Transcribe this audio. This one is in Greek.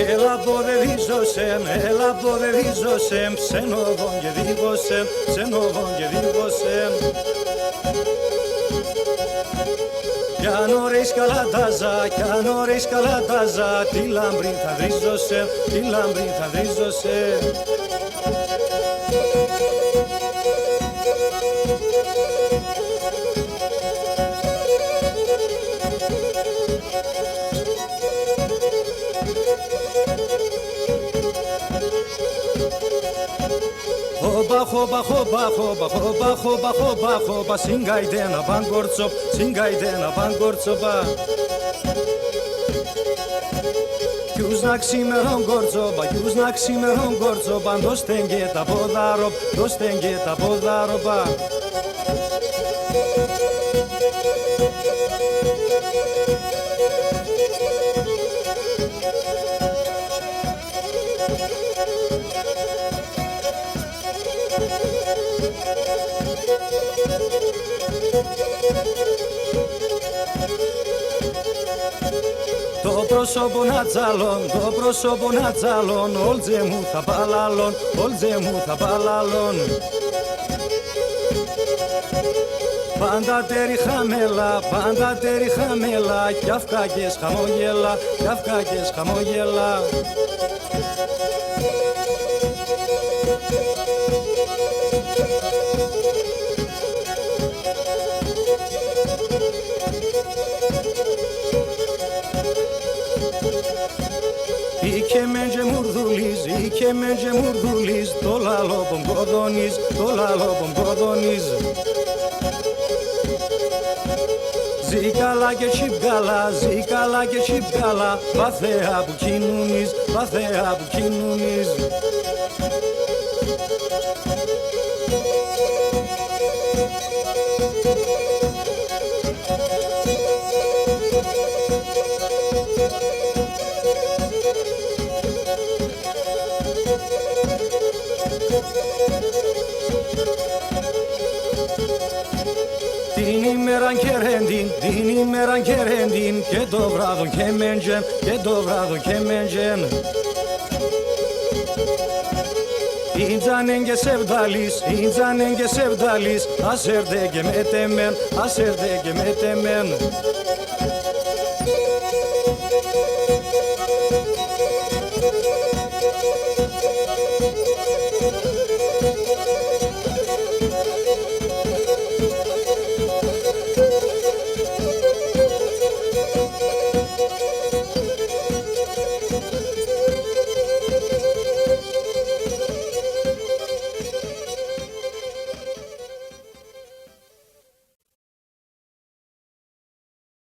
Έλα ποδεδίζωσεμ, έλα ποδεδίζωσεμ, ψενοβον και δίβωσεμ, ψενοβον και δίβωσεμ. Κι αν ωραίς καλατάζα, κι αν ωραίς καλατάζα, τη λάμπρη θα βρίζωσεμ, τη λάμπρη θα βρίζωσεμ. Χόμπα, χόμπα, χόμπα, χόμπα, χόμπα, χόμπα, χόμπα, χόμπα, συγκαϊτένα παγκόρτσοπ, συγκαϊτένα παγκόρτσοπα. Κιούς να ξημερών κορτσόπα, κιούς να ξημερών κορτσόπα, δώστεν και τα ποδάροπ, δώστεν και τα ποδάροπα. Το πρόσωπο να τσαλών, το πρόσωπο να τσαλών, όλτζε μου θα παλαλών, όλτζε μου θα παλαλών. Πάντα τέρι χαμέλα, πάντα τέρι χαμέλα, κι αυκάκες χαμόγελα, κι αυκάκες χαμόγελα. Ike mence murduliz, ike mence murduliz, το λαλόπον κοδονίζ, το λαλόπον κοδονίζ. Ζήκαλα και τσιπκάλα, ζήκαλα και τσιπκάλα, βαθέα που κινούνιζ, βαθέα που κινούνιζ. Την ημέραν κερέντιν, την ημέραν κερέντιν, και το βράδον και μέντζεν, και το βράδον και μέντζεν. Ίντζανεν και σεβδαλής, ίντζανεν και σεβδαλής, ασέρδε και μετεμέν, ασέρδε και μετεμέν.